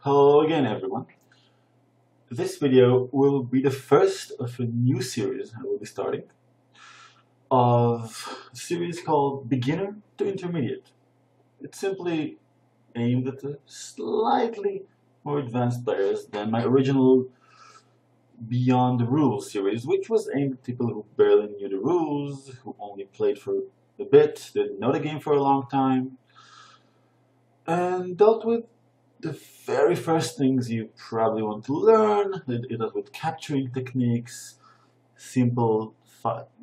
Hello again, everyone. This video will be the first of a new series I will be starting of a series called Beginner to Intermediate. It's simply aimed at the slightly more advanced players than my original Beyond the Rules series, which was aimed at people who barely knew the rules, who only played for a bit, didn't know the game for a long time, and dealt with the very first things you probably want to learn. It dealt with capturing techniques, simple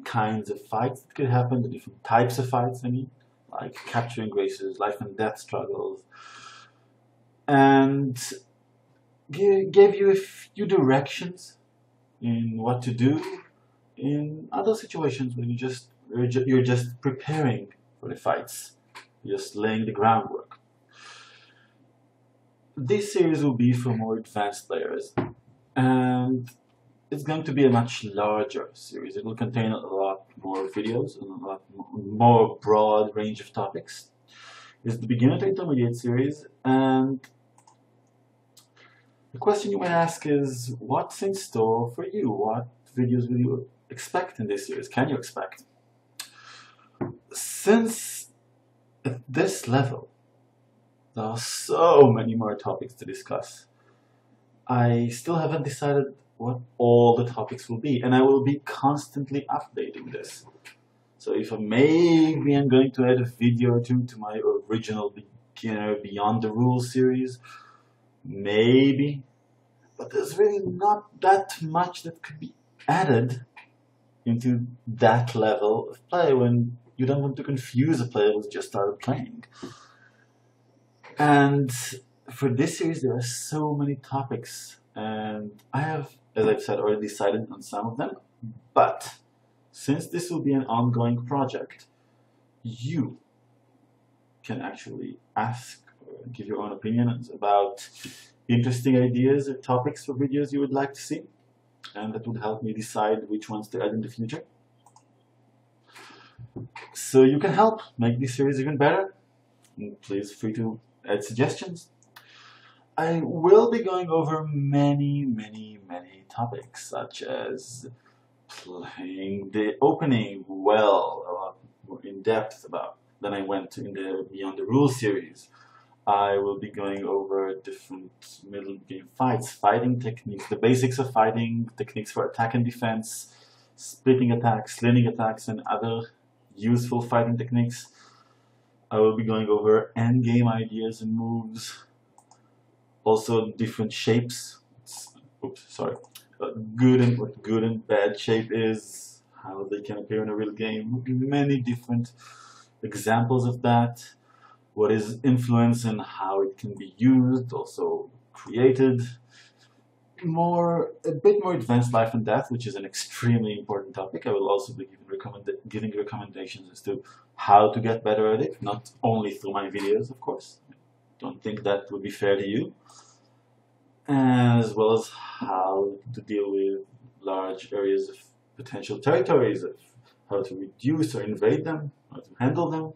kinds of fights that could happen, the different types of fights, I mean, like capturing races, life and death struggles, and gave you a few directions in what to do in other situations when you're just preparing for the fights, just laying the groundwork. This series will be for more advanced players, and it's going to be a much larger series. It will contain a lot more videos and a lot more broad range of topics. It's the Beginner to Intermediate series, and the question you might ask is, what's in store for you? What videos will you expect in this series? Can you expect? Since at this level, there are so many more topics to discuss, I still haven't decided what all the topics will be, and I will be constantly updating this. So if maybe I'm going to add a video or two to my original Beginner Beyond the Rules series, maybe, but there's really not that much that could be added into that level of play when you don't want to confuse a player who's just started playing. And for this series, there are so many topics, and I have, as I've said, already decided on some of them. But since this will be an ongoing project, you can actually ask or give your own opinions about interesting ideas or topics for videos you would like to see, and that would help me decide which ones to add in the future. So you can help make this series even better, and please feel free to add suggestions. I will be going over many topics, such as playing the opening well, a lot more in depth about than I went in the Beyond the Rules series. I will be going over different middle game fights, fighting techniques, the basics of fighting, techniques for attack and defense, splitting attacks, slinging attacks, and other useful fighting techniques. I will be going over endgame ideas and moves, also different shapes. What good and bad shape is, how they can appear in a real game. Many different examples of that. What is influence and how it can be used, also created. A bit more advanced life and death, which is an extremely important topic. I will also be giving recommendations as to how to get better at it, not only through my videos, of course. Don't think that would be fair to you. As well as how to deal with large areas of potential territories, of how to reduce or invade them, how to handle them.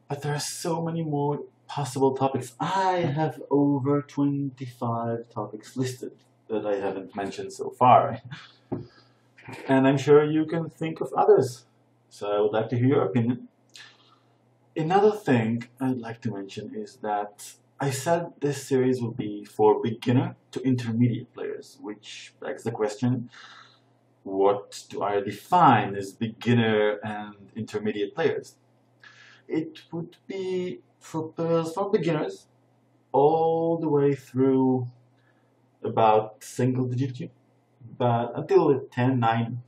But there are so many more possible topics. I have over 25 topics listed that I haven't mentioned so far. And I'm sure you can think of others. So I would like to hear your opinion. Another thing I'd like to mention is that I said this series will be for beginner to intermediate players, which begs the question, what do I define as beginner and intermediate players? It would be for players, for beginners, all the way through about single-digit Q, but until 10-9,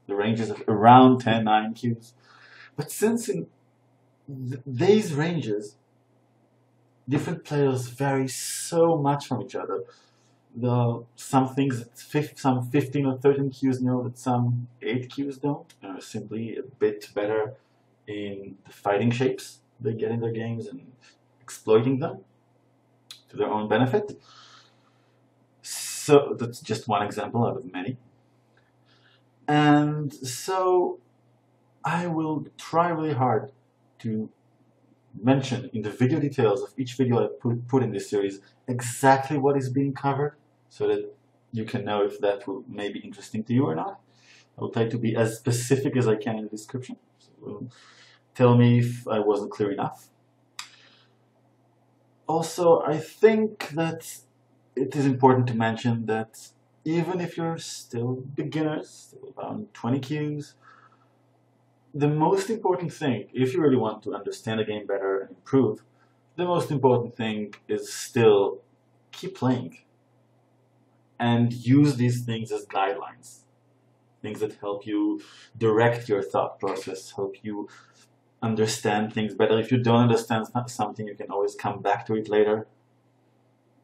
the ranges of around 10-9 Qs. But since in these ranges, different players vary so much from each other. There are some things that some 15 or 13 Qs know that some 8 Qs don't, and are simply a bit better in the fighting shapes they get in their games and exploiting them to their own benefit. So that's just one example out of many. And so I will try really hard to mention in the video details of each video I put in this series exactly what is being covered, so that you can know if that will may be interesting to you or not. I'll try to be as specific as I can in the description. So tell me if I wasn't clear enough. Also, I think that it is important to mention that even if you're still beginners, still around 20 cues, the most important thing, if you really want to understand the game better and improve, the most important thing is still keep playing and use these things as guidelines. Things that help you direct your thought process, help you understand things better. If you don't understand something, you can always come back to it later.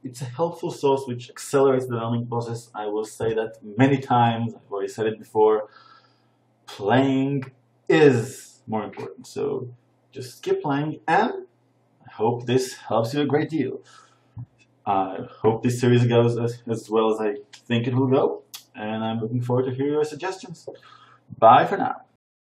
It's a helpful source which accelerates the learning process. I will say that many times, I've already said it before, playing is more important. So just keep playing, and I hope this helps you a great deal. I hope this series goes as well as I think it will go, and I'm looking forward to hear your suggestions. Bye for now.